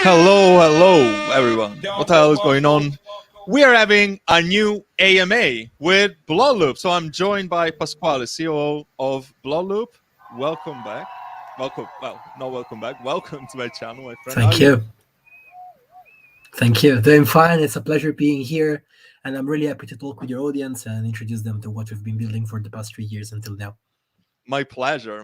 Hello, everyone. What the hell is going on? We are having a new AMA with Bloodloop. So I'm joined by Pasquale, COO of Bloodloop. Welcome back. Not welcome back. Welcome to my channel, my friend. Thank you. Thank you. Doing fine. It's a pleasure being here. And I'm really happy to talk with your audience and introduce them to what we've been building for the past 3 years until now. My pleasure.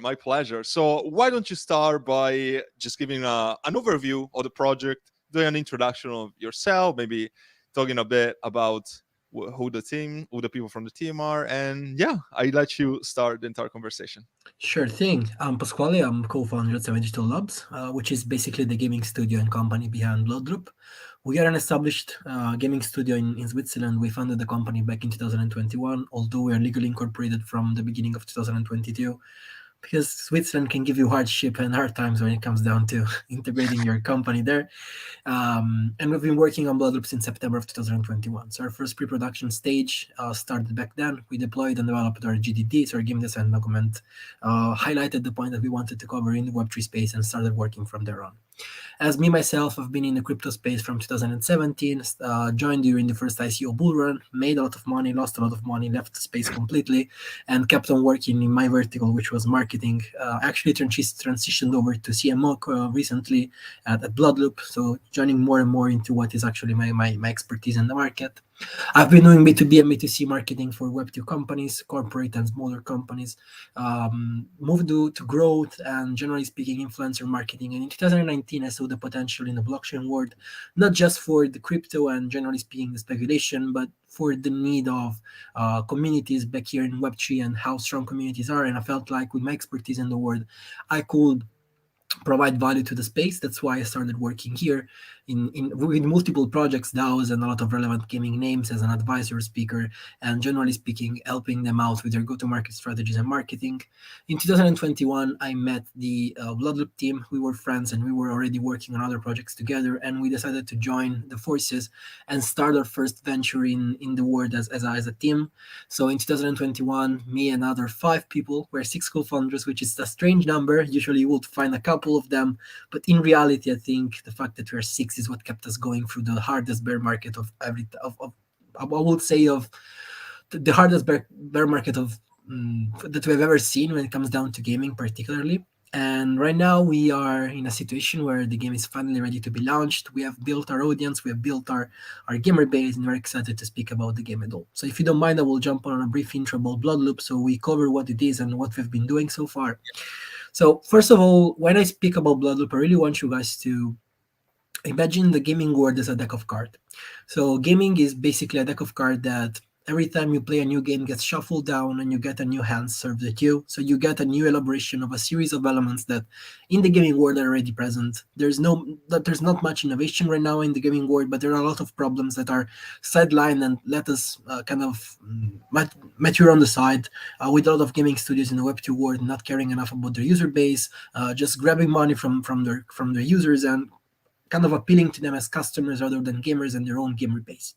So why don't you start by just giving an overview of the project, doing an introduction of yourself, maybe talking a bit about who the people from the team are, and yeah, I let you start the entire conversation. Sure thing. I'm Pasquale. I'm co-founder at 72 Labs, which is basically the gaming studio and company behind Bloodloop. We are an established gaming studio in Switzerland. We founded the company back in 2021, although we are legally incorporated from the beginning of 2022. Because Switzerland can give you hardship and hard times when it comes down to integrating your company there. And we've been working on Bloodloop since September of 2021. So our first pre-production stage started back then. We deployed and developed our GDD, so our game design document, highlighted the point that we wanted to cover in the Web3 space and started working from there on. As me, myself, I've been in the crypto space from 2017, joined during the first ICO bull run, made a lot of money, lost a lot of money, left the space completely, and kept on working in my vertical, which was marketing. Actually transitioned over to CMO recently at Bloodloop, so joining more and more into what is actually my expertise in the market. I've been doing B2B and B2C marketing for Web2 companies, corporate and smaller companies, moved to growth and generally speaking, influencer marketing. And in 2019, I saw the potential in the blockchain world, not just for the crypto and generally speaking, the speculation, but for the need of communities back here in Web3 and how strong communities are. And I felt like with my expertise in the world, I could provide value to the space. That's why I started working here with multiple projects, DAOs, and a lot of relevant gaming names as an advisor speaker, and generally speaking, helping them out with their go-to-market strategies and marketing. In 2021, I met the Bloodloop team. We were friends and we were already working on other projects together, and we decided to join the forces and start our first venture in the world as a team. So in 2021, me and other 5 people, we're 6 co-founders, which is a strange number. Usually you would find a couple of them, but in reality, I think the fact that we're 6 is what kept us going through the hardest bear market of I would say of the hardest bear market of that we've ever seen when it comes down to gaming particularly. And right now we are in a situation where the game is finally ready to be launched. We have built our audience, we have built our gamer base, and we're excited to speak about the game at all. So if you don't mind, I will jump on a brief intro about Bloodloop so we cover what it is and what we've been doing so far. So first of all, when I speak about Bloodloop, I really want you guys to imagine the gaming world as a deck of cards. So gaming is basically a deck of cards that every time you play a new game gets shuffled down and you get a new hand served at you. So you get a new elaboration of a series of elements that in the gaming world are already present. There's not much innovation right now in the gaming world, but there are a lot of problems that are sidelined and let us mature on the side, with a lot of gaming studios in the Web2 world not caring enough about their user base, just grabbing money from their users and kind of appealing to them as customers rather than gamers and their own gamer base.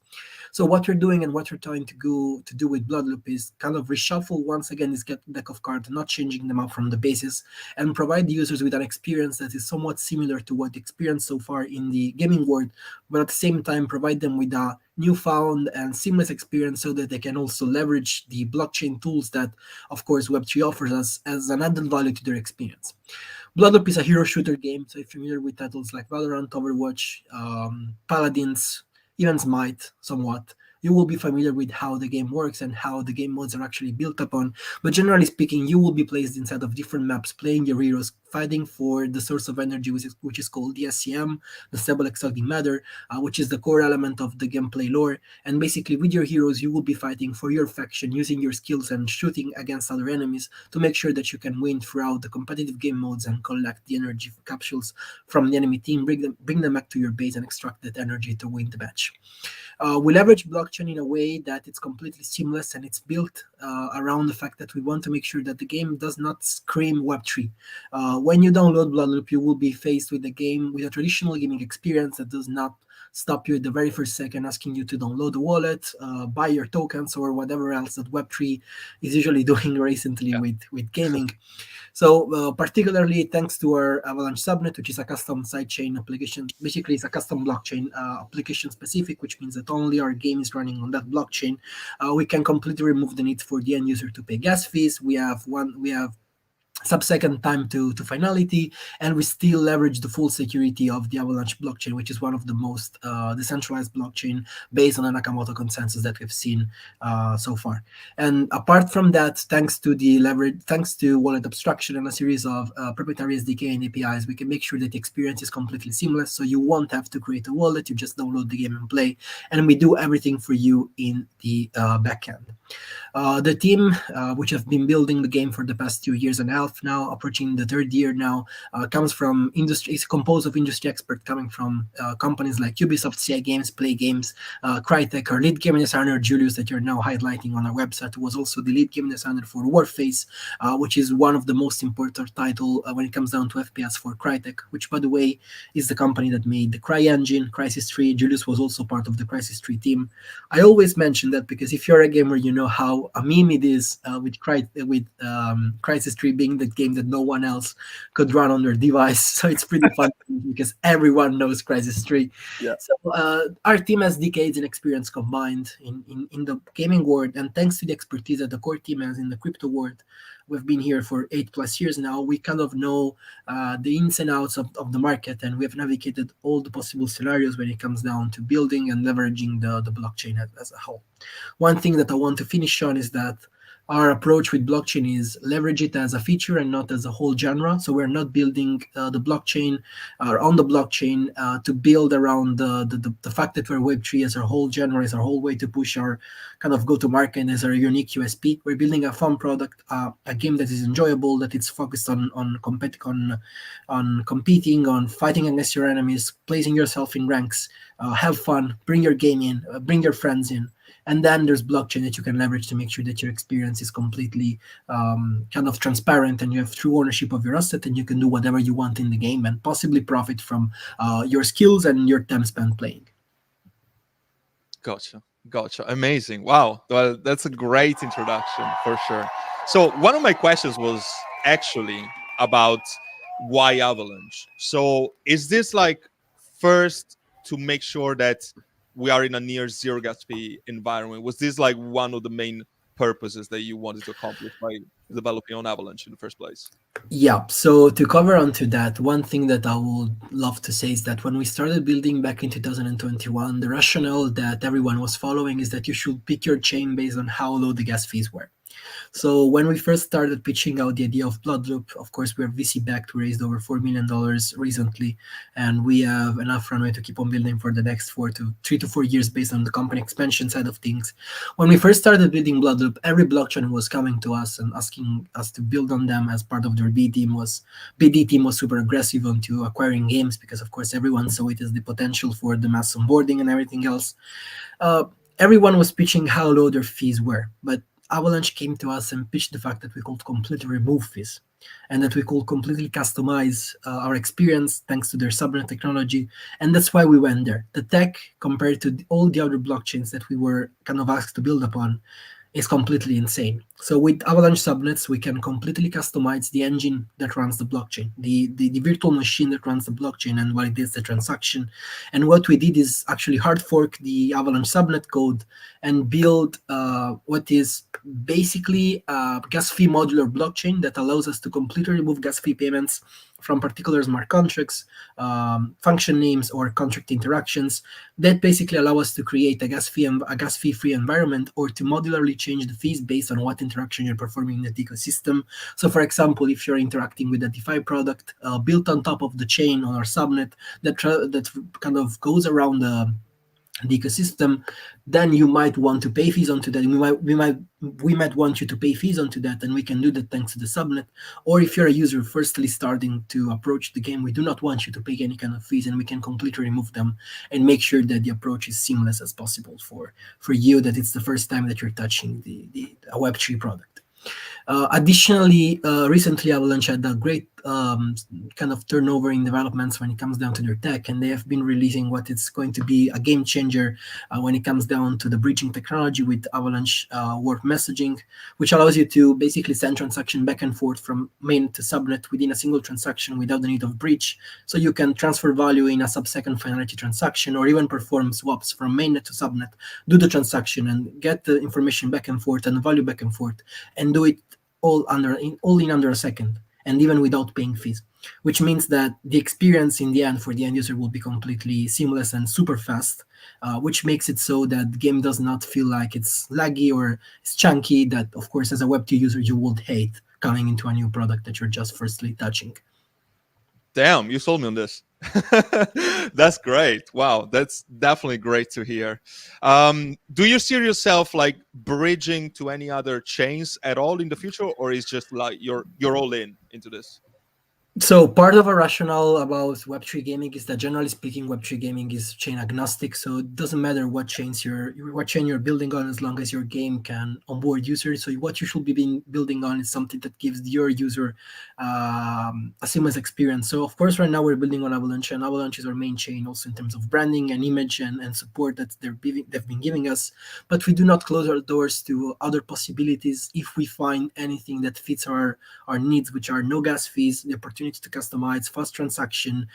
So what we're doing and what we're trying to do with Bloodloop is kind of reshuffle once again this deck of cards, not changing them up from the basis, and provide the users with an experience that is somewhat similar to what they experienced so far in the gaming world, but at the same time provide them with a newfound and seamless experience so that they can also leverage the blockchain tools that, of course, Web3 offers us as an added value to their experience. Bloodloop is a hero shooter game, so if you're familiar with titles like Valorant, Overwatch, Paladins, even Smite somewhat, you will be familiar with how the game works and how the game modes are actually built upon. But generally speaking, you will be placed inside of different maps, playing your heroes, fighting for the source of energy, which is called the SCM, the Stable Exotic Matter, which is the core element of the gameplay lore. And basically, with your heroes, you will be fighting for your faction, using your skills and shooting against other enemies to make sure that you can win throughout the competitive game modes and collect the energy capsules from the enemy team, bring them back to your base and extract that energy to win the match. We leverage blockchain in a way that it's completely seamless and it's built around the fact that we want to make sure that the game does not scream Web3. When you download Bloodloop, you will be faced with a game with a traditional gaming experience that does not stop you at the very first second, asking you to download the wallet, buy your tokens, or whatever else that Web3 is usually doing recently Yeah. with gaming. So, particularly thanks to our Avalanche subnet, which is a custom sidechain application, basically it's a custom blockchain application specific, which means that only our game is running on that blockchain. We can completely remove the need for the end user to pay gas fees. We have sub-second time to finality, and we still leverage the full security of the Avalanche blockchain, which is one of the most decentralized blockchain based on a Nakamoto consensus that we've seen so far. And apart from that, thanks to wallet abstraction and a series of proprietary SDK and APIs, we can make sure that the experience is completely seamless. So you won't have to create a wallet; you just download the game and play, and we do everything for you in the backend. The team, which have been building the game for the past 2 years and a half now, approaching the third year now, comes from industry. It's composed of industry experts coming from companies like Ubisoft, CI Games, Play Games, Crytek. Our lead game designer Julius, that you're now highlighting on our website, was also the lead game designer for Warface, which is one of the most important title when it comes down to FPS for Crytek, which, by the way, is the company that made the Cry engine, Crisis 3. Julius was also part of the Crisis 3 team. I always mention that because if you're a gamer, you know how a meme it is with Crisis 3 being the game that no one else could run on their device. So it's pretty fun because everyone knows Crisis 3. Yeah. So our team has decades in experience combined in the gaming world, and thanks to the expertise that the core team has in the crypto world, we've been here for 8+ years now. We kind of know the ins and outs of the market, and we have navigated all the possible scenarios when it comes down to building and leveraging the blockchain as a whole. One thing that I want to finish on is that our approach with blockchain is leverage it as a feature and not as a whole genre. So we're not building the blockchain or on the blockchain to build around the fact that we're Web3 as our whole genre, as our whole way to push our kind of go-to-market as our unique USP. We're building a fun product, a game that is enjoyable, that it's focused on competing, on fighting against your enemies, placing yourself in ranks, have fun, bring your game in, bring your friends in. And then there's blockchain that you can leverage to make sure that your experience is completely kind of transparent, and you have true ownership of your asset, and you can do whatever you want in the game and possibly profit from your skills and your time spent playing. Gotcha. Amazing. Wow. Well, that's a great introduction for sure. So one of my questions was actually about why Avalanche. So is this like first to make sure that we are in a near zero gas fee environment? Was this like one of the main purposes that you wanted to accomplish by developing on Avalanche in the first place? Yeah, so to cover onto that, one thing that I would love to say is that when we started building back in 2021, the rationale that everyone was following is that you should pick your chain based on how low the gas fees were. So when we first started pitching out the idea of Bloodloop, of course, we're VC backed. We raised over $4 million recently, and we have enough runway to keep on building for the next 3 to 4 years based on the company expansion side of things. When we first started building Bloodloop, every blockchain was coming to us and asking us to build on them as part of their BD team was super aggressive onto acquiring games because, of course, everyone saw it as the potential for the mass onboarding and everything else. Everyone was pitching how low their fees were, but Avalanche came to us and pitched the fact that we could completely remove fees and that we could completely customize our experience thanks to their subnet technology. And that's why we went there. The tech, compared to all the other blockchains that we were kind of asked to build upon, is completely insane. So with Avalanche subnets, we can completely customize the engine that runs the blockchain, the virtual machine that runs the blockchain and validates the transaction. And what we did is actually hard fork the Avalanche subnet code and build what is basically a gas fee modular blockchain that allows us to completely remove gas fee payments from particular smart contracts, function names, or contract interactions that basically allow us to create a gas fee free environment, or to modularly change the fees based on what interaction you're performing in the ecosystem. So, for example, if you're interacting with a DeFi product built on top of the chain on our subnet that kind of goes around the ecosystem, then you might want to pay fees onto that. We might want you to pay fees onto that, and we can do that thanks to the subnet. Or if you're a user firstly starting to approach the game, we do not want you to pay any kind of fees, and we can completely remove them and make sure that the approach is seamless as possible for you, that it's the first time that you're touching a Web3 product. Additionally, recently Avalanche had a great kind of turnover in developments when it comes down to their tech, and they have been releasing what is going to be a game changer when it comes down to the bridging technology with Avalanche Warp Messaging, which allows you to basically send transaction back and forth from main to subnet within a single transaction without the need of bridge. So you can transfer value in a sub-second finality transaction, or even perform swaps from mainnet to subnet, do the transaction and get the information back and forth and the value back and forth, and do it all in under a second, and even without paying fees, which means that the experience in the end for the end user will be completely seamless and super fast, which makes it so that the game does not feel like it's laggy or it's chunky, that of course as a Web2 user you would hate coming into a new product that you're just firstly touching. Damn, you sold me on this. That's great. Wow, that's definitely great to hear. Do you see yourself like bridging to any other chains at all in the future, or is just like you're all in into this? So part of a rationale about Web3 gaming is that generally speaking, Web3 gaming is chain agnostic. So it doesn't matter what chain you're building on, as long as your game can onboard users. So what you should be building on is something that gives your user a seamless experience. So of course, right now we're building on Avalanche, and Avalanche is our main chain, also in terms of branding and image and support that they've been giving us. But we do not close our doors to other possibilities if we find anything that fits our needs, which are no gas fees, the opportunity to customize, fast transaction,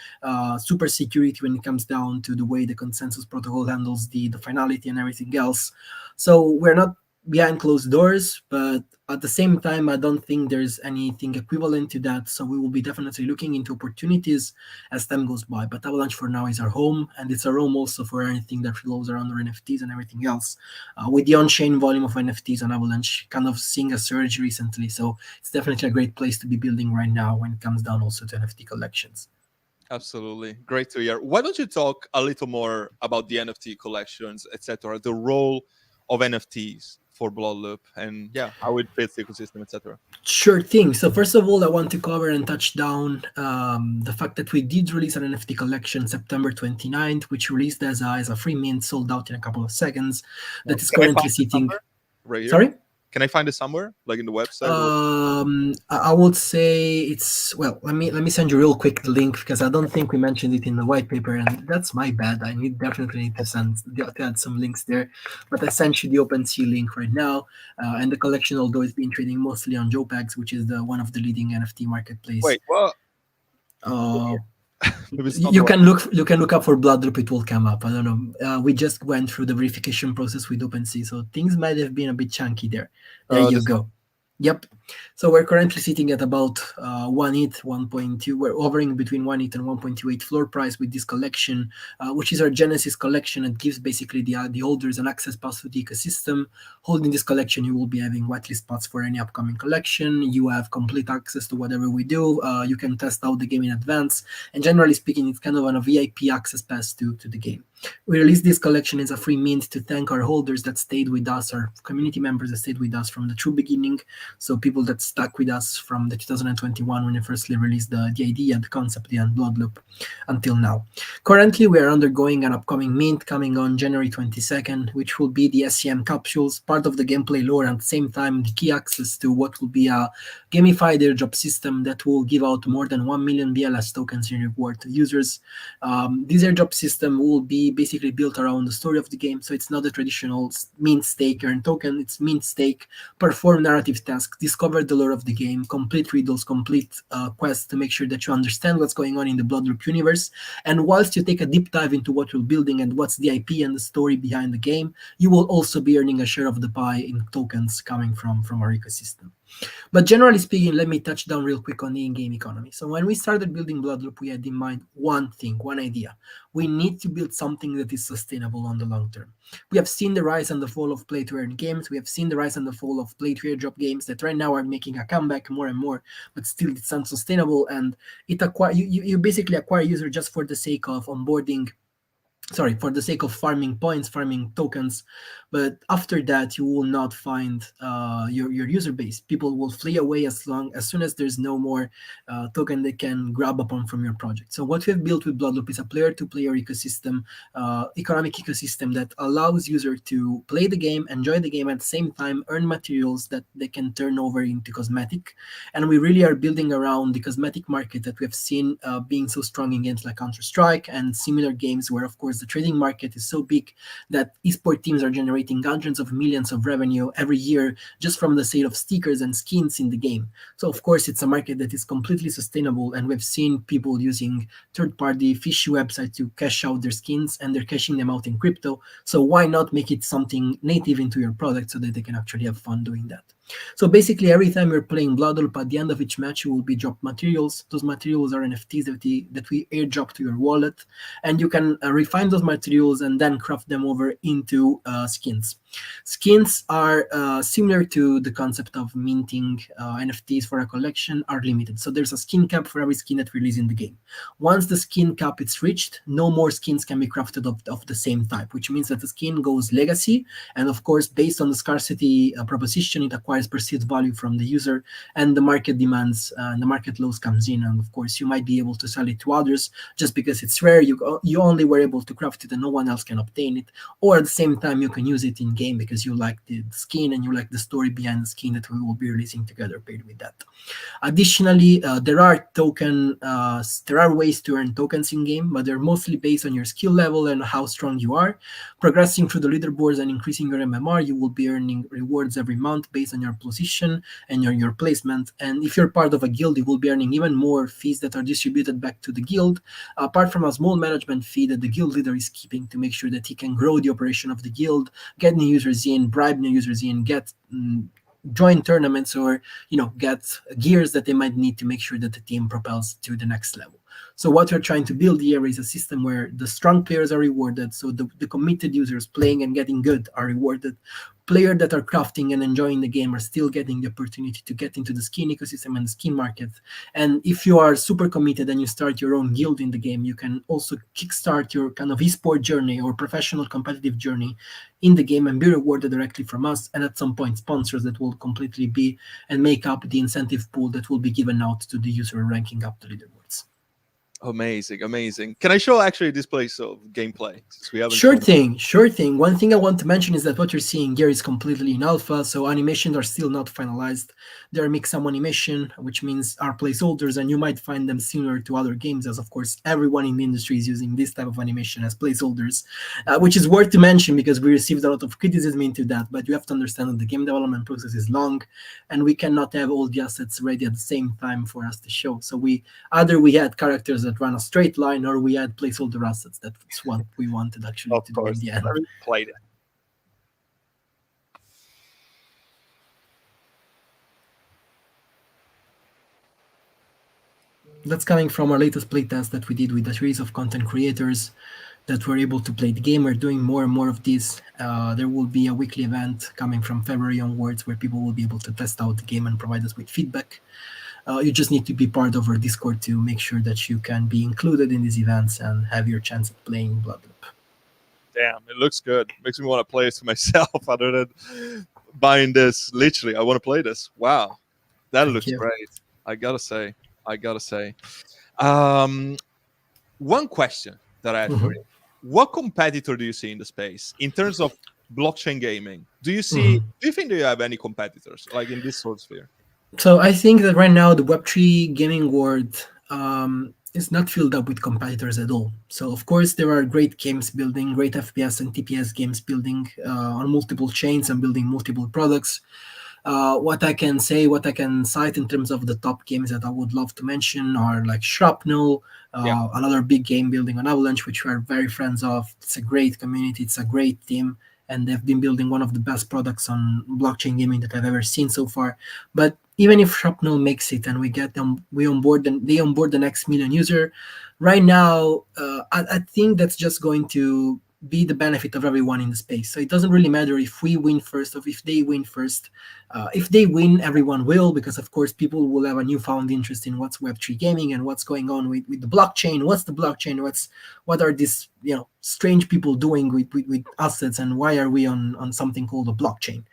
super security when it comes down to the way the consensus protocol handles the finality and everything else. So we're not behind closed doors, but at the same time, I don't think there's anything equivalent to that. So we will be definitely looking into opportunities as time goes by. But Avalanche for now is our home, and it's our home also for anything that revolves around our NFTs and everything else. With the on-chain volume of NFTs on Avalanche kind of seeing a surge recently. So it's definitely a great place to be building right now when it comes down also to NFT collections. Absolutely. Great to hear. Why don't you talk a little more about the NFT collections, etc., the role of NFTs for Bloodloop, and yeah, how it fits the ecosystem, etc. Sure thing. So first of all, I want to cover and touch down the fact that we did release an NFT collection September 29th, which released as a free mint, sold out in a couple of seconds. That is Can I find currently it sitting. somewhere? Right here? Sorry? Can I find it somewhere, like in the website? I would say it's, well. Let me send you real quick the link, because I don't think we mentioned it in the white paper, and that's my bad. I definitely need to add some links there, but I sent you the OpenSea link right now, and the collection, although it's been trading mostly on JPEGs, which is the one of the leading NFT marketplace. Wait, well, Uh, maybe it's not the you right. can look up for Bloodloop, it will come up. I don't know. We just went through the verification process with OpenSea, so things might have been a bit chunky there. There you This, go. Yep. So we're currently sitting at about 1 ETH, 1.2. We're hovering between 1 ETH and 1.28 floor price with this collection, which is our Genesis collection. It gives basically the holders an access pass to the ecosystem. Holding this collection, you will be having whitelist spots for any upcoming collection. You have complete access to whatever we do. You can test out the game in advance. And generally speaking, it's kind of a VIP access pass to the game. We released this collection as a free mint to thank our holders that stayed with us, our community members that stayed with us from the true beginning. So people that stuck with us from the 2021 when we firstly released the idea, the concept, and Bloodloop until now. Currently, we are undergoing an upcoming mint coming on January 22nd, which will be the SEM capsules, part of the gameplay lore, and at the same time the key access to what will be a gamified airdrop system that will give out more than 1 million BLS tokens in reward to users. This airdrop system will be basically built around the story of the game, so it's not a traditional mint stake earn token. It's mint stake, perform narrative tasks, discover the lore of the game, complete riddles, complete quests to make sure that you understand what's going on in the Bloodloop universe. And whilst you take a deep dive into what you're building and what's the IP and the story behind the game, you will also be earning a share of the pie in tokens coming from our ecosystem. But generally speaking, let me touch down real quick on the in-game economy. So when we started building Bloodloop, we had in mind one thing, one idea. We need to build something that is sustainable on the long term. We have seen the rise and the fall of play-to-earn games. We have seen the rise and the fall of play-to-airdrop games that right now are making a comeback more and more, but still it's unsustainable. And you basically acquire user just for the sake of onboarding sorry, for the sake of farming points, farming tokens. But after that, you will not find your user base. People will flee away as soon as there's no more token they can grab upon from your project. So what we've built with Bloodloop is a player-to-player ecosystem, economic ecosystem that allows user to play the game, enjoy the game, at the same time earn materials that they can turn over into cosmetic. And we really are building around the cosmetic market that we have seen being so strong in games like Counter-Strike and similar games, where of course the trading market is so big that esport teams are generating hundreds of millions of revenue every year just from the sale of stickers and skins in the game. So of course it's a market that is completely sustainable, and we've seen people using third-party fishy websites to cash out their skins, and they're cashing them out in crypto. So why not make it something native into your product so that they can actually have fun doing that? So basically, every time you're playing Bloodloop, at the end of each match, you will be dropped materials. Those materials are NFTs that we airdrop to your wallet, and you can refine those materials and then craft them over into skins. Skins are similar to the concept of minting NFTs for a collection, are limited. So there's a skin cap for every skin that we release in the game. Once the skin cap is reached, no more skins can be crafted of the same type, which means that the skin goes legacy. And of course, based on the scarcity proposition, it acquires perceived value from the user, and the market demands and the market lows comes in. And of course, you might be able to sell it to others just because it's rare. You only were able to craft it and no one else can obtain it. Or at the same time, you can use it in game because you like the skin and you like the story behind the skin that we will be releasing together paired with that. Additionally, there are ways to earn tokens in game, but they're mostly based on your skill level and how strong you are. Progressing through the leaderboards and increasing your MMR, you will be earning rewards every month based on your position and your placement. And if you're part of a guild, you will be earning even more fees that are distributed back to the guild, apart from a small management fee that the guild leader is keeping to make sure that he can grow the operation of the guild, get new users in, bribe new users in, get join tournaments, or get gears that they might need to make sure that the team propels to the next level. So what we're trying to build here is a system where the strong players are rewarded, so the committed users playing and getting good are rewarded. Players that are crafting and enjoying the game are still getting the opportunity to get into the skin ecosystem and the skin market. And if you are super committed and you start your own guild in the game, you can also kickstart your kind of esport journey or professional competitive journey in the game and be rewarded directly from us, and at some point sponsors that will completely be and make up the incentive pool that will be given out to the user ranking up the leaderboards. Amazing, amazing. Can I show actually displays of gameplay since we haven't? Sure thing. One thing I want to mention is that what you're seeing here is completely in alpha, so animations are still not finalized. They're mix-some animation, which means are placeholders, and you might find them similar to other games, as of course everyone in the industry is using this type of animation as placeholders, which is worth to mention because we received a lot of criticism into that. But you have to understand that the game development process is long, and we cannot have all the assets ready at the same time for us to show. So we had characters that run a straight line, or we had placeholder assets. That's what we wanted actually to do in the end. Played it. That's coming from our latest playtest that we did with a series of content creators that were able to play the game. We're doing more and more of this. There will be a weekly event coming from February onwards where people will be able to test out the game and provide us with feedback. You just need to be part of our Discord to make sure that you can be included in these events and have your chance at playing Bloodloop. Damn, it looks good. Makes me want to play it for myself other than buying this. Literally, I want to play this. Wow. That looks great. I gotta say. One question that I had for you. What competitor do you see in the space in terms of blockchain gaming? Do you think that you have any competitors like in this sort of sphere? So I think that right now the Web3 gaming world is not filled up with competitors at all. So of course there are great games building, great FPS and TPS games building on multiple chains and building multiple products. What I can cite in terms of the top games that I would love to mention are like Shrapnel, another big game building on Avalanche, which we are very friends of. It's a great community, it's a great team, and they've been building one of the best products on blockchain gaming that I've ever seen so far. But even if Shrapnel makes it and they onboard the next million user, right now, I think that's just going to be the benefit of everyone in the space. So it doesn't really matter if we win first or if they win first. If they win, everyone will, because of course people will have a newfound interest in what's Web3 gaming and what's going on with the blockchain. What's the blockchain? What are these strange people doing with assets, and why are we on something called a blockchain?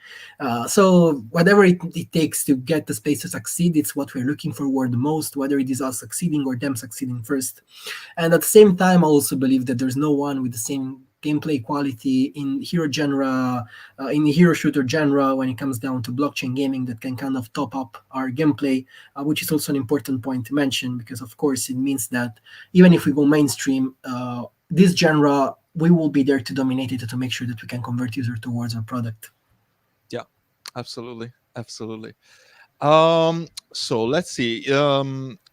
So whatever it takes to get the space to succeed, it's what we're looking forward the most, whether it is us succeeding or them succeeding first. And at the same time, I also believe that there's no one with the same gameplay quality in in the hero shooter genre when it comes down to blockchain gaming that can kind of top up our gameplay, which is also an important point to mention, because of course it means that even if we go mainstream, this genre, we will be there to dominate it, to make sure that we can convert users towards our product. Yeah, absolutely, absolutely. So let's see.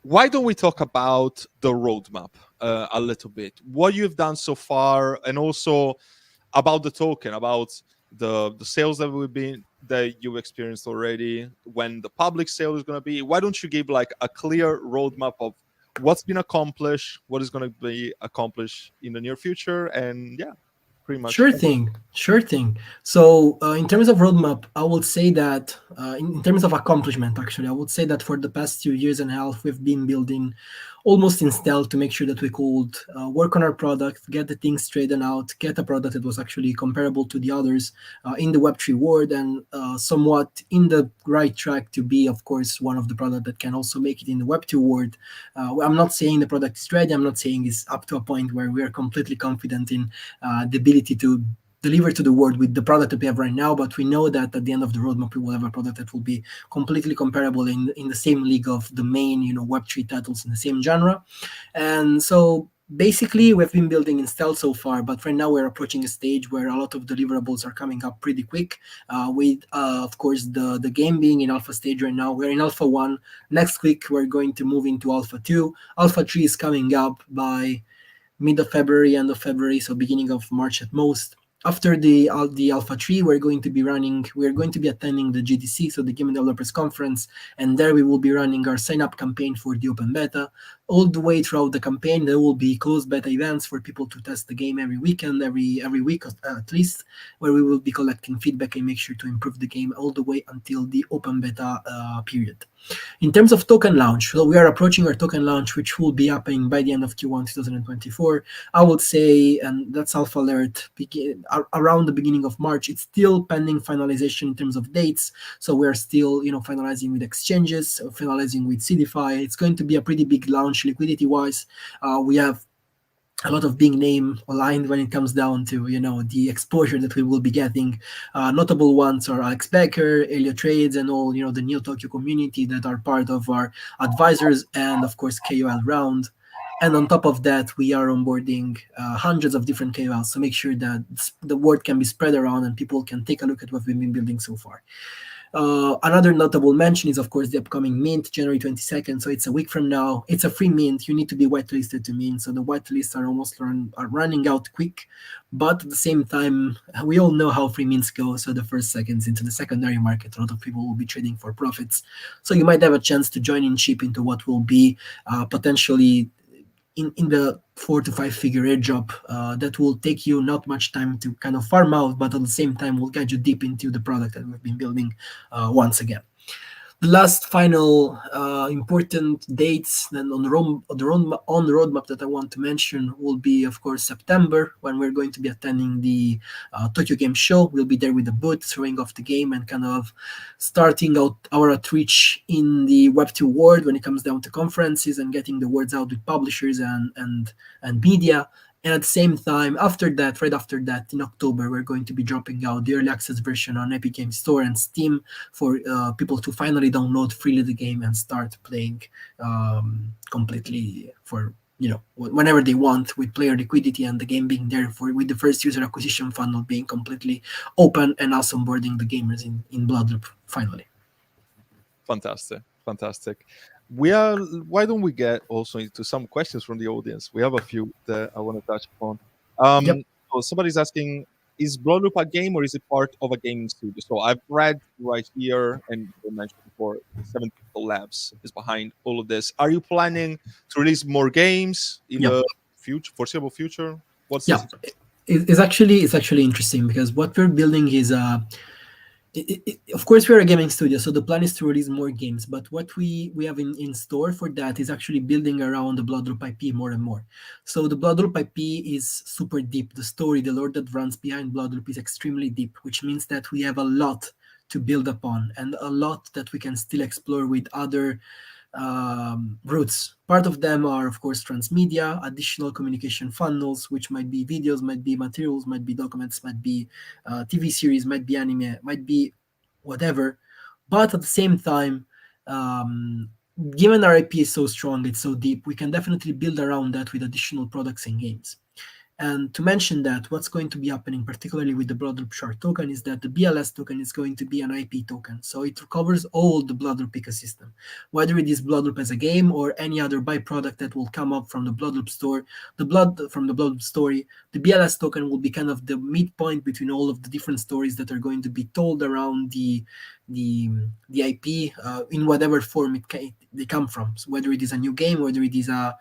Why don't we talk about the roadmap a little bit? What you've done so far, and also about the token, about the sales that you experienced already, when the public sale is going to be. Why don't you give like a clear roadmap of what's been accomplished, what is going to be accomplished in the near future, and yeah, pretty much. Sure thing, sure thing. So, in terms of roadmap, I would say that in terms of accomplishment, actually, I would say that for the past 2 years and a half, we've been building almost in stealth to make sure that we could work on our product, get the things straightened out, get a product that was actually comparable to the others in the Web3 world, and somewhat in the right track to be, of course, one of the products that can also make it in the Web2 world. I'm not saying the product is ready. I'm not saying it's up to a point where we are completely confident in the ability to deliver to the world with the product that we have right now, but we know that at the end of the roadmap we will have a product that will be completely comparable in the same league of the main Web3 titles in the same genre. And so basically we've been building in stealth so far, but right now we're approaching a stage where a lot of deliverables are coming up pretty quick, with of course the game being in alpha stage right now. We're in alpha 1. Next week we're going to move into alpha 2. Alpha 3 is coming up by mid of February, end of February, so beginning of March at most. After the Alpha 3, we're going to be attending the GDC, so the Game Developers Conference, and there we will be running our sign-up campaign for the open beta. All the way throughout the campaign, there will be closed beta events for people to test the game every weekend, every week at least, where we will be collecting feedback and make sure to improve the game all the way until the open beta period. In terms of token launch, so we are approaching our token launch, which will be happening by the end of Q1 2024. I would say, and that's alpha alert, around the beginning of March. It's still pending finalization in terms of dates, so we're still finalizing with exchanges, finalizing with CDFI. It's going to be a pretty big launch liquidity-wise. We have a lot of big name aligned when it comes down to the exposure that we will be getting. Notable ones are Alex Becker, Elliot Trades, and all the Neo Tokyo community that are part of our advisors, and of course KOL round. And on top of that, we are onboarding hundreds of different KOLs to make sure that the word can be spread around and people can take a look at what we've been building so far. Another notable mention is, of course, the upcoming mint, January 22nd. So it's a week from now. It's a free mint. You need to be whitelisted to mint. So the whitelists are running out quick. But at the same time, we all know how free mints go. So the first seconds into the secondary market, a lot of people will be trading for profits. So you might have a chance to join in cheap into what will be potentially in the 4 to 5 figure airdrop that will take you not much time to kind of farm out, but at the same time will get you deep into the product that we've been building once again. The last final important dates then on the roadmap that I want to mention will be, of course, September, when we're going to be attending the Tokyo Game Show. We'll be there with the booth, showing off the game and kind of starting out our outreach in the Web2 world when it comes down to conferences and getting the words out with publishers and media. And at the same time, right after that, in October, we're going to be dropping out the early access version on Epic Games Store and Steam for people to finally download freely the game and start playing completely for whenever they want, with player liquidity and the game being there with the first user acquisition funnel being completely open and us onboarding the gamers in Bloodloop finally. Fantastic. Why don't we get also into some questions from the audience? We have a few that I want to touch upon. Yep. So somebody's asking, is Bloodloop a game or is it part of a gaming studio? So I've read right here, and you mentioned before, 70 Labs is behind all of this. Are you planning to release more games in the foreseeable future? What's It's actually interesting because what we're building is Of course, we're a gaming studio, so the plan is to release more games. But what we have in store for that is actually building around the Bloodloop IP more and more. So the Bloodloop IP is super deep. The story, the lore that runs behind Bloodloop is extremely deep, which means that we have a lot to build upon and a lot that we can still explore with other routes. Part of them are, of course, transmedia, additional communication funnels, which might be videos, might be materials, might be documents, might be TV series, might be anime, might be whatever. But at the same time, um, given our IP is so strong, it's so deep, we can definitely build around that with additional products and games. And to mention that, what's going to be happening, particularly with the Bloodloop Shard token, is that the BLS token is going to be an IP token. So it covers all the Bloodloop ecosystem, whether it is Bloodloop as a game or any other byproduct that will come up from the Bloodloop store, the blood from the Bloodloop story. The BLS token will be kind of the midpoint between all of the different stories that are going to be told around the the IP in whatever form they come from. So whether it is a new game, whether it is a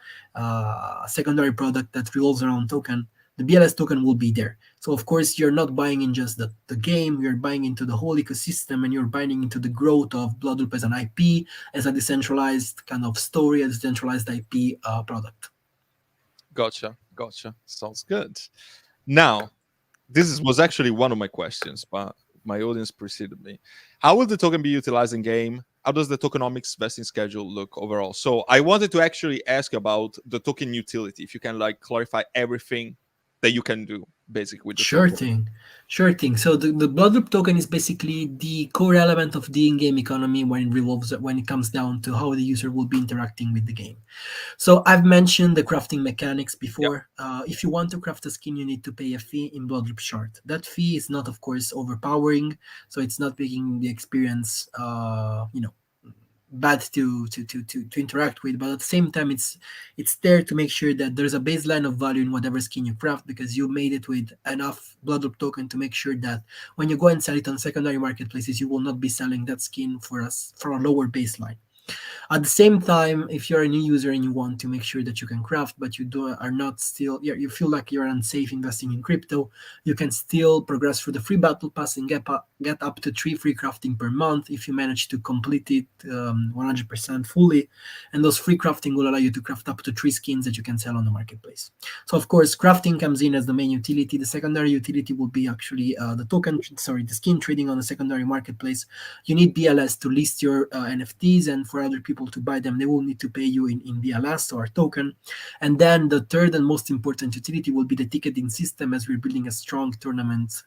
secondary product that revolves around token, the BLS token will be there. So of course you're not buying in just the game, you're buying into the whole ecosystem and you're buying into the growth of Bloodloop as an IP, as a decentralized kind of story, a decentralized IP product. Gotcha. Sounds good. Now, was actually one of my questions, but my audience preceded me. How will the token be utilized in game? How does the tokenomics vesting schedule look overall? So I wanted to actually ask about the token utility. If you can like clarify everything that you can do basically with the Sure token. thing. Sure thing. So the Bloodloop token is basically the core element of the in-game economy when it comes down to how the user will be interacting with the game. So I've mentioned the crafting mechanics Yeah. before. If you want to craft a skin, you need to pay a fee in Bloodloop Shard. That fee is not, of course, overpowering, so it's not making the experience, bad to interact with. But at the same time, it's there to make sure that there's a baseline of value in whatever skin you craft because you made it with enough Bloodloop token to make sure that when you go and sell it on secondary marketplaces, you will not be selling that skin for a lower baseline. At the same time, if you're a new user and you want to make sure that you can craft, but are not still, you feel like you're unsafe investing in crypto, you can still progress through the free battle pass and get up to 3 free crafting per month if you manage to complete it 100% fully. And those free crafting will allow you to craft up to 3 skins that you can sell on the marketplace. So of course, crafting comes in as the main utility. The secondary utility will be actually the skin trading on the secondary marketplace. You need BLS to list your NFTs, and for other people to buy them, they will need to pay you in BLS or token. And then the third and most important utility will be the ticketing system, as we're building a strong tournament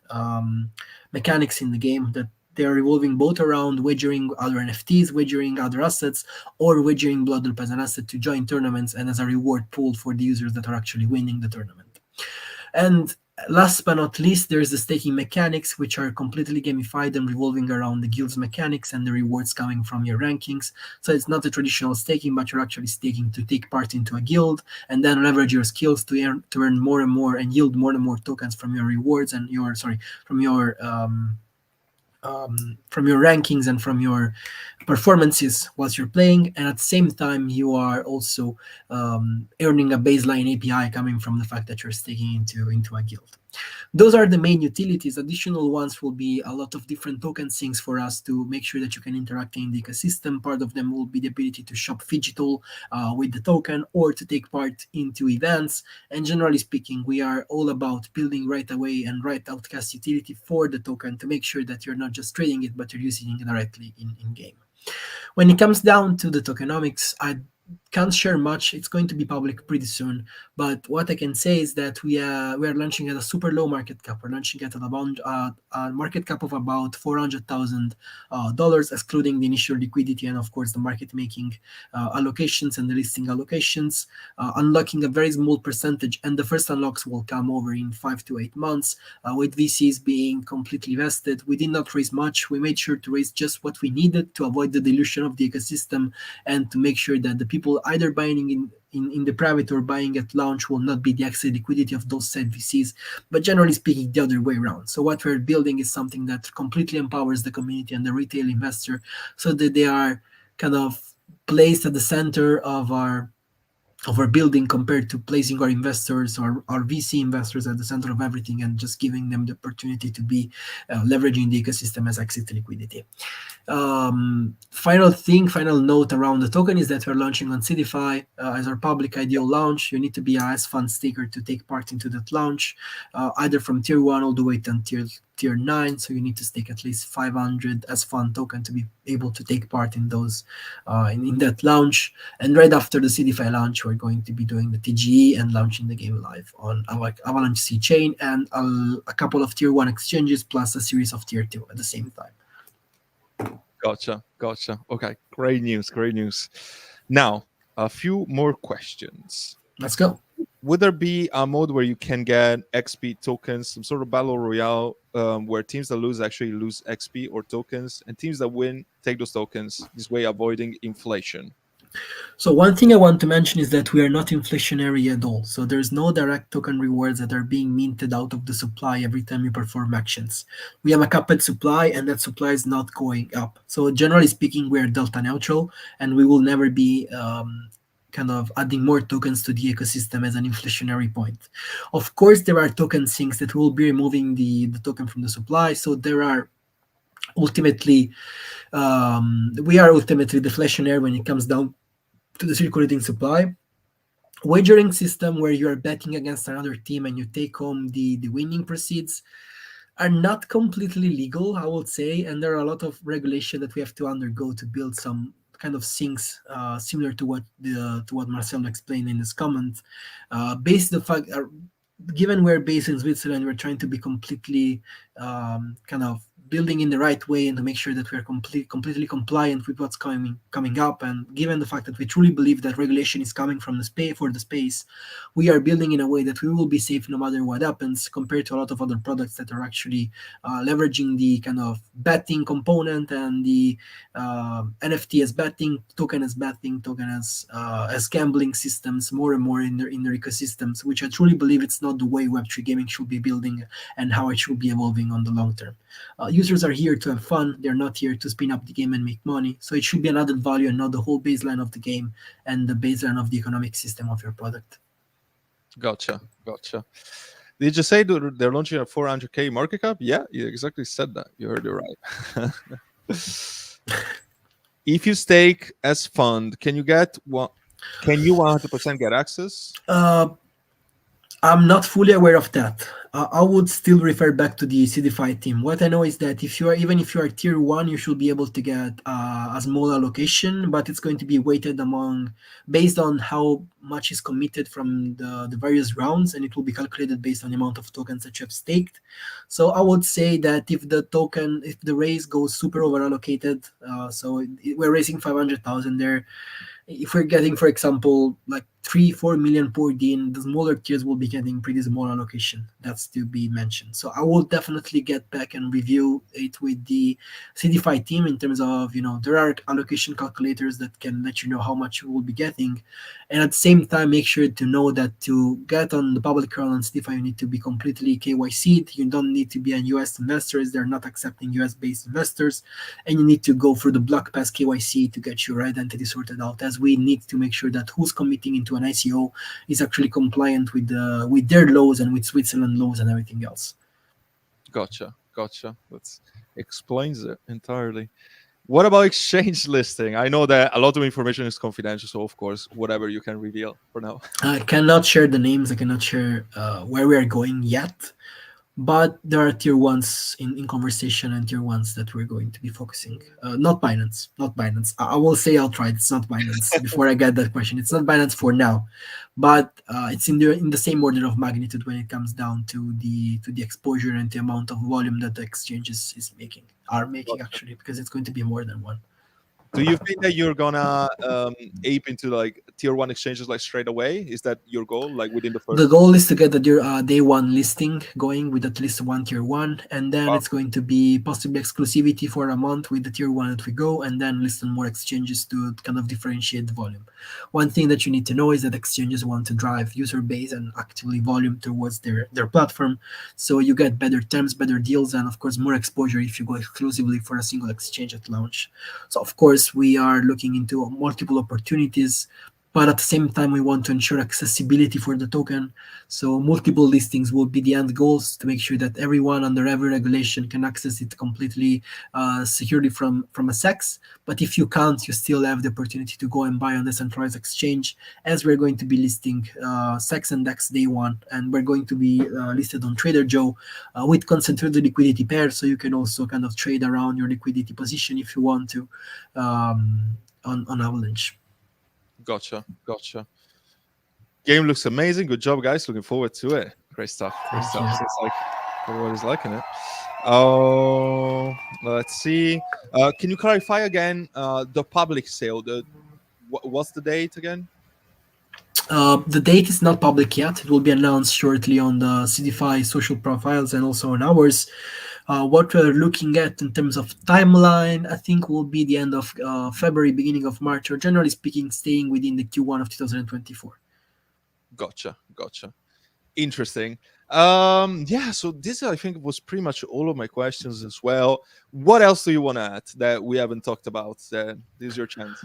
mechanics in the game that they are revolving both around wagering other NFTs, wagering other assets, or wagering Bloodloop as an asset to join tournaments and as a reward pool for the users that are actually winning the tournament. And last but not least, there's the staking mechanics, which are completely gamified and revolving around the guild's mechanics and the rewards coming from your rankings. So it's not a traditional staking, but you're actually staking to take part into a guild and then leverage your skills to earn more and more and yield more and more tokens from your rewards and from your rankings and from your performances whilst you're playing, and at the same time you are also earning a baseline API coming from the fact that you're staking into a guild. Those are the main utilities. Additional ones will be a lot of different token sinks for us to make sure that you can interact in the ecosystem. Part of them will be the ability to shop phygital with the token or to take part into events. And generally speaking, we are all about building right away and right outcast utility for the token to make sure that you're not just trading it, but you're using it directly in game. When it comes down to the tokenomics, I can't share much. It's going to be public pretty soon. But what I can say is that we are launching at a super low market cap. We're launching at about a market cap of about $400,000, excluding the initial liquidity and of course the market making allocations and the listing allocations, unlocking a very small percentage. And the first unlocks will come over in 5 to 8 months, with VCs being completely vested. We did not raise much. We made sure to raise just what we needed to avoid the dilution of the ecosystem and to make sure that the people either buying in the private or buying at launch will not be the exit liquidity of those said VCs, but generally speaking, the other way around. So what we're building is something that completely empowers the community and the retail investor so that they are kind of placed at the center of our overbuilding compared to placing our investors or our VC investors at the center of everything and just giving them the opportunity to be leveraging the ecosystem as exit liquidity. Final note around the token is that we're launching on CDFI as our public IDO launch. You need to be a S fund staker to take part into that launch, either from tier 1 all the way to tier 9. So you need to stake at least 500 S fund token to be able to take part in those in that launch. And right after the CDFI launch, we're going to be doing the TGE and launching the game live on our Avalanche C chain and a couple of tier 1 exchanges plus a series of tier 2 at the same time. Gotcha. Okay, great news. Now, a few more questions. Let's go. Would there be a mode where you can get XP tokens, some sort of battle royale, where teams that lose actually lose XP or tokens, and teams that win take those tokens, this way avoiding inflation? So one thing I want to mention is that we are not inflationary at all. So there's no direct token rewards that are being minted out of the supply every time you perform actions. We have a capped supply and that supply is not going up. So generally speaking, we are delta neutral and we will never be kind of adding more tokens to the ecosystem as an inflationary point. Of course, there are token sinks that will be removing the token from the supply. So there are ultimately, we are ultimately deflationary when it comes down to the circulating supply. Wagering system where you are betting against another team and you take home the winning proceeds are not completely legal, I would say, and there are a lot of regulation that we have to undergo to build some kind of sinks similar to what Marcelo explained in his comment. Based the fact, given we're based in Switzerland, we're trying to be completely kind of building in the right way and to make sure that we are completely compliant with what's coming up. And given the fact that we truly believe that regulation is coming from the space for the space, we are building in a way that we will be safe no matter what happens, compared to a lot of other products that are actually leveraging the kind of betting component and the NFT as betting, token as betting, token as gambling systems more and more in their ecosystems, which I truly believe it's not the way Web3 gaming should be building and how it should be evolving on the long term. Users are here to have fun. They're not here to spin up the game and make money. So it should be an added value and not the whole baseline of the game and the baseline of the economic system of your product. Gotcha. Did you say they're launching a 400K market cap? Yeah, you exactly said that. You heard it right. If you stake as fund, can you 100% get access? I'm not fully aware of that. I would still refer back to the CDFI team. What I know is that even if you are tier 1, you should be able to get a small allocation, but it's going to be weighted based on how much is committed from the various rounds, and it will be calculated based on the amount of tokens that you have staked. So I would say that if the raise goes super over allocated, so we're raising 500,000 there. If we're getting, for example, like 3-4 million poured in, the smaller tiers will be getting pretty small allocation. That's to be mentioned. So I will definitely get back and review it with the CDFI team in terms of, there are allocation calculators that can let you know how much you will be getting. And at the same time, make sure to know that to get on the public kernel and CDFI, you need to be completely KYC'd. You don't need to be an US investor, as they're not accepting US based investors. And you need to go through the block pass KYC to get your identity sorted out, as we need to make sure that who's committing into an ICO is actually compliant with their laws and with Switzerland laws and everything else. Gotcha. That explains it entirely. What about exchange listing? I know that a lot of information is confidential, so of course, whatever you can reveal for now. I cannot share the names. I cannot share where we are going yet. But there are tier 1s in conversation and tier 1s that we're going to be focusing. Not Binance. I will say outright, it's not Binance. Before I get that question, it's not Binance for now, but it's in the same order of magnitude when it comes down to the exposure and the amount of volume that the exchanges are making actually, because it's going to be more than one. Do you think that you're gonna ape into like tier 1 exchanges like straight away? Is that your goal, like within the first? The goal is to get the day 1 listing going with at least one tier 1, and then it's going to be possibly exclusivity for a month with the tier 1 that we go, and then list on more exchanges to kind of differentiate the volume. One thing that you need to know is that exchanges want to drive user base and actively volume towards their platform, so you get better terms, better deals, and of course more exposure if you go exclusively for a single exchange at launch. So of course we are looking into multiple opportunities. but at the same time we want to ensure accessibility for the token. So multiple listings will be the end goals to make sure that everyone under every regulation can access it completely securely from a sex. But if you can't, you still have the opportunity to go and buy on the centralized exchange, as we're going to be listing sex and dex day one, and we're going to be listed on Trader Joe with concentrated liquidity pairs, so you can also kind of trade around your liquidity position if you want to on Avalanche. Gotcha. Game looks amazing. Good job, guys. Looking forward to it. Great stuff. Thank you. Seems like everybody's liking it. Oh, let's see. Can you clarify again the public sale? What's the date again? The date is not public yet. It will be announced shortly on the CDFI social profiles and also on ours. What we're looking at in terms of timeline, I think will be the end of February, beginning of March, or generally speaking, staying within the Q1 of 2024. Gotcha. Interesting. Yeah, so this I think was pretty much all of my questions as well. What else do you want to add that we haven't talked about? This is your chance.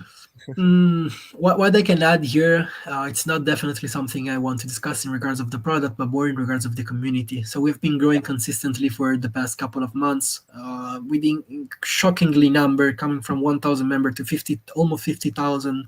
What I can add here, it's not definitely something I want to discuss in regards of the product, but more in regards of the community. So we've been growing consistently for the past couple of months, with a shockingly number coming from 1,000 member to almost 50,000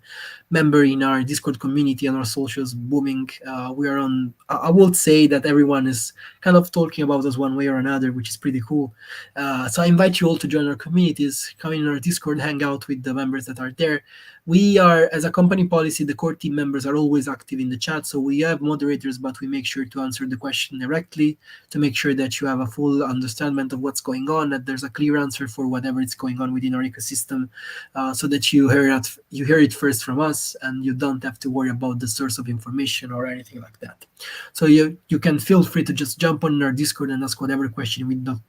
member in our Discord community and our socials booming. We are on. I would say that everyone is kind of talking about us one way or another, which is pretty cool. So I invite you all to join our communities, come in our Discord, hang out with the members that are there. We are, as a company policy, the core team members are always active in the chat. So we have moderators, but we make sure to answer the question directly to make sure that you have a full understanding of what's going on, that there's a clear answer for whatever is going on within our ecosystem, so that you hear it first from us, and you don't have to worry about the source of information or anything like that. So you can feel free to just jump on our Discord and ask whatever question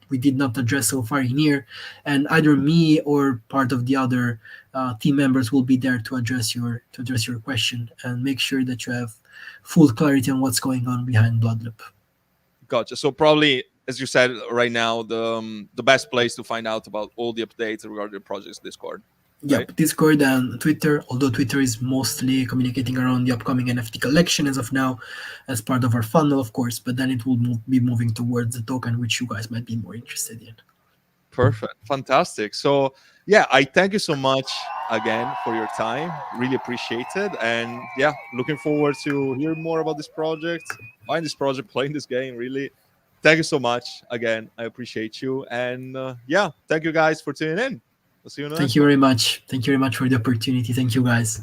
we did not address so far in here, and either me or part of the other team members will be there to address your question and make sure that you have full clarity on what's going on behind Bloodloop. Gotcha. So probably, as you said right now, the best place to find out about all the updates regarding the project is Discord. Yep, right? Discord and Twitter, although Twitter is mostly communicating around the upcoming NFT collection as of now, as part of our funnel, of course, but then it will be moving towards the token, which you guys might be more interested in. Perfect. Fantastic. So, yeah, I thank you so much again for your time. Really appreciate it. And yeah, looking forward to hear more about this project, buying this project, playing this game. Really, thank you so much again. I appreciate you. And yeah, thank you guys for tuning in. We'll see you in the Thank next you one. very much. Thank you very much for the opportunity. Thank you, guys.